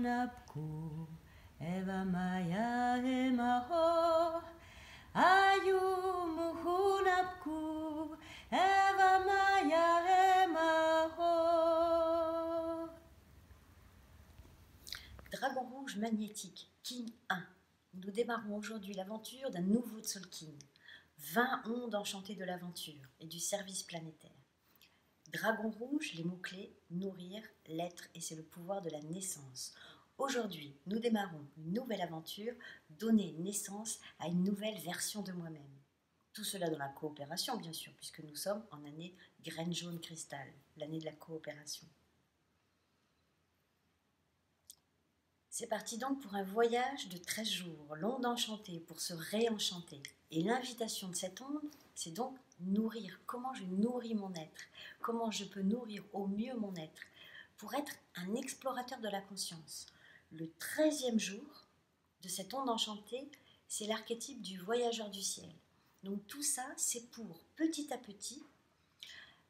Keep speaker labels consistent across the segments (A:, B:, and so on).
A: muhunapku eva maya emaho ayu muhunapku eva maya emaho.
B: Dragon rouge magnétique, Kin 1. Nous démarrons aujourd'hui l'aventure d'un nouveau Tzolk'in. 20 ondes enchantées de l'aventure et du service planétaire. Dragon rouge, les mots-clés, nourrir, l'être, et c'est le pouvoir de la naissance. Aujourd'hui, nous démarrons une nouvelle aventure, donner naissance à une nouvelle version de moi-même. Tout cela dans la coopération, bien sûr, puisque nous sommes en année graine jaune cristal, l'année de la coopération. C'est parti donc pour un voyage de 13 jours, l'onde enchantée pour se réenchanter. Et l'invitation de cette onde, c'est donc nourrir. Comment je nourris mon être? Comment je peux nourrir au mieux mon être pour être un explorateur de la conscience? Le 13e jour de cette onde enchantée, c'est l'archétype du voyageur du ciel. Donc tout ça, c'est pour, petit à petit,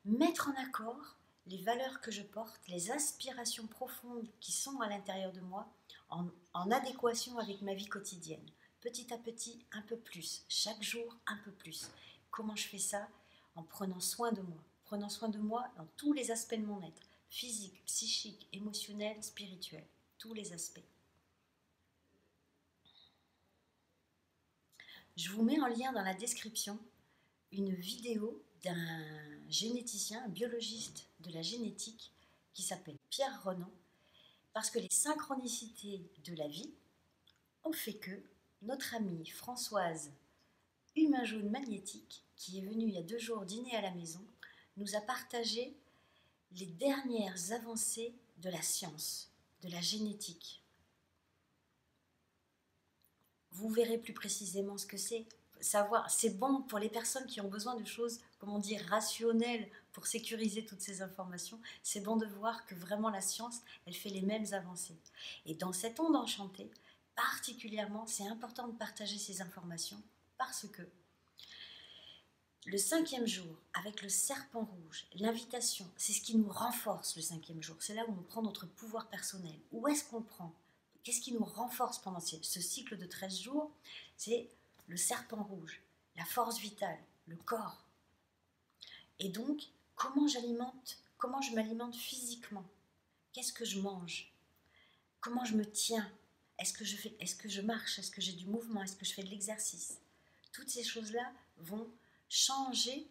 B: mettre en accord les valeurs que je porte, les aspirations profondes qui sont à l'intérieur de moi, en adéquation avec ma vie quotidienne. Petit à petit, un peu plus. Chaque jour, un peu plus. Comment je fais ça? En prenant soin de moi. Prenant soin de moi dans tous les aspects de mon être. Physique, psychique, émotionnel, spirituel. Tous les aspects. Je vous mets en lien dans la description une vidéo d'un généticien, un biologiste de la génétique qui s'appelle Pierre Renan, parce que les synchronicités de la vie ont fait que notre amie Françoise Humain Jaune Magnétique, qui est venue il y a 2 jours dîner à la maison, nous a partagé les dernières avancées de la science, de la génétique. Vous verrez plus précisément ce que c'est. Savoir, c'est bon pour les personnes qui ont besoin de choses, comment dire, rationnelles pour sécuriser toutes ces informations. C'est bon de voir que vraiment la science, elle fait les mêmes avancées. Et dans cette onde enchantée, particulièrement, c'est important de partager ces informations parce que le 5e jour, avec le serpent rouge, l'invitation, c'est ce qui nous renforce le 5e jour. C'est là où on prend notre pouvoir personnel. Où est-ce qu'on le prend? Qu'est-ce qui nous renforce pendant ce cycle de 13 jours? C'est le serpent rouge, la force vitale, le corps. Et donc, comment je m'alimente physiquement? Qu'est-ce que je mange? Comment je me tiens? Est-ce que je marche? Est-ce que j'ai du mouvement? Est-ce que je fais de l'exercice? Toutes ces choses-là vont changer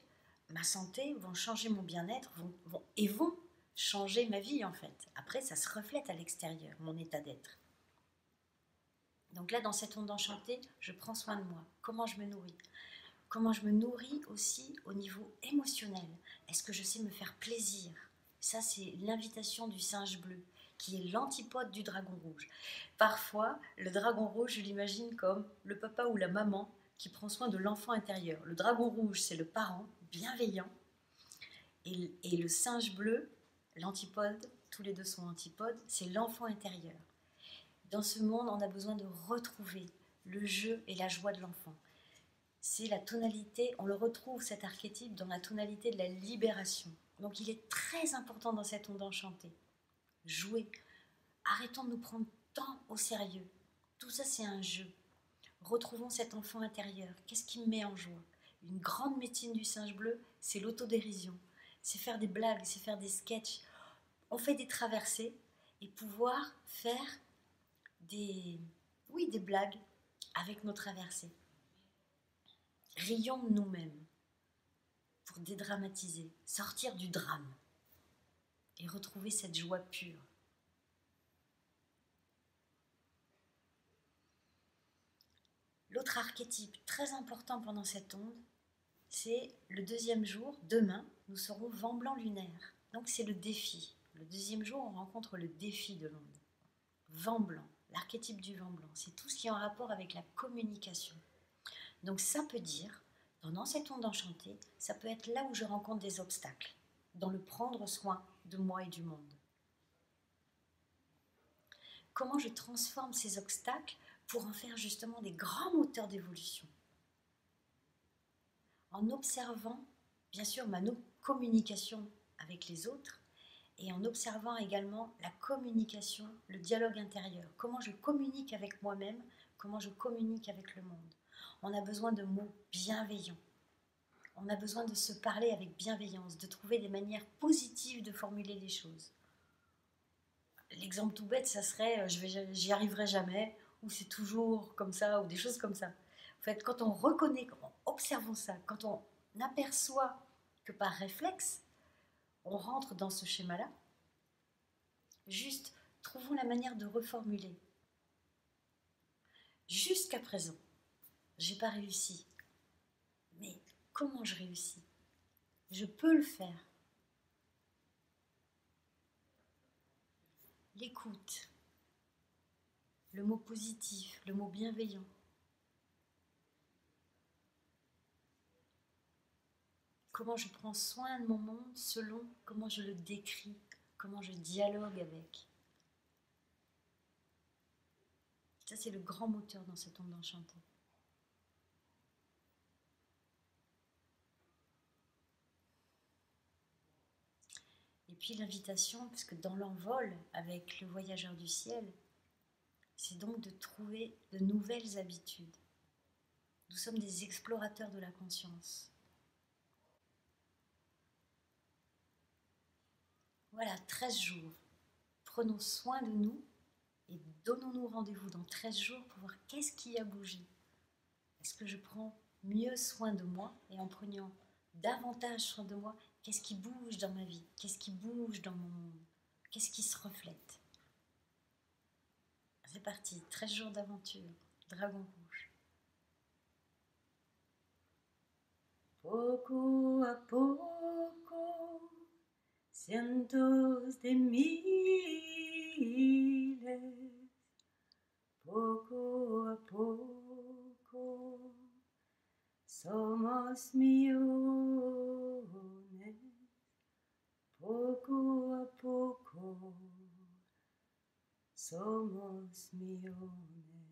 B: ma santé, vont changer mon bien-être, vont changer ma vie en fait. Après, ça se reflète à l'extérieur, mon état d'être. Donc là, dans cette onde enchantée, je prends soin de moi. Comment je me nourris? Comment je me nourris aussi au niveau émotionnel? Est-ce que je sais me faire plaisir? Ça, c'est l'invitation du singe bleu, qui est l'antipode du dragon rouge. Parfois, le dragon rouge, je l'imagine comme le papa ou la maman qui prend soin de l'enfant intérieur. Le dragon rouge, c'est le parent bienveillant. Et le singe bleu, l'antipode, tous les deux sont antipodes, c'est l'enfant intérieur. Dans ce monde, on a besoin de retrouver le jeu et la joie de l'enfant. C'est la tonalité, on le retrouve cet archétype dans la tonalité de la libération. Donc il est très important dans cette onde enchantée. Jouer. Arrêtons de nous prendre tant au sérieux. Tout ça, c'est un jeu. Retrouvons cet enfant intérieur. Qu'est-ce qui me met en joie? Une grande médecine du singe bleu, c'est l'autodérision. C'est faire des blagues, c'est faire des sketchs. On fait des traversées et pouvoir faire des blagues avec nos traversées. Rions de nous-mêmes pour dédramatiser, sortir du drame et retrouver cette joie pure. L'autre archétype très important pendant cette onde, c'est le 2e jour, demain, nous serons vent blanc lunaire. Donc c'est le défi. Le 2e jour, on rencontre le défi de l'onde. Vent blanc, l'archétype du vent blanc, c'est tout ce qui est en rapport avec la communication. Donc ça peut dire, pendant cette onde enchantée, ça peut être là où je rencontre des obstacles, dans le prendre soin de moi et du monde. Comment je transforme ces obstacles pour en faire justement des grands moteurs d'évolution? En observant, bien sûr, ma communication avec les autres et en observant également la communication, le dialogue intérieur. Comment je communique avec moi-même, comment je communique avec le monde. On a besoin de mots bienveillants. On a besoin de se parler avec bienveillance, de trouver des manières positives de formuler les choses. L'exemple tout bête, ça serait j'y arriverai jamais, ou c'est toujours comme ça, ou des choses comme ça. En fait, quand on reconnaît, en observant ça, quand on aperçoit que par réflexe, on rentre dans ce schéma-là, juste trouvons la manière de reformuler. Jusqu'à présent, j'ai pas réussi, mais comment je réussis? Je peux le faire. L'écoute, le mot positif, le mot bienveillant. Comment je prends soin de mon monde selon comment je le décris, comment je dialogue avec. Ça, c'est le grand moteur dans cette onde enchantée. Et puis l'invitation, parce que dans l'envol avec le voyageur du ciel, c'est donc de trouver de nouvelles habitudes. Nous sommes des explorateurs de la conscience. Voilà, 13 jours. Prenons soin de nous et donnons-nous rendez-vous dans 13 jours pour voir qu'est-ce qui a bougé. Est-ce que je prends mieux soin de moi et en prenant davantage soin de moi, qu'est-ce qui bouge dans ma vie? Qu'est-ce qui bouge dans mon monde? Qu'est-ce qui se reflète? C'est parti, 13 jours d'aventure, Dragon Rouge.
A: Poco a poco, cientos de miles, poco a poco, somos millones, poco a poco, somos millones.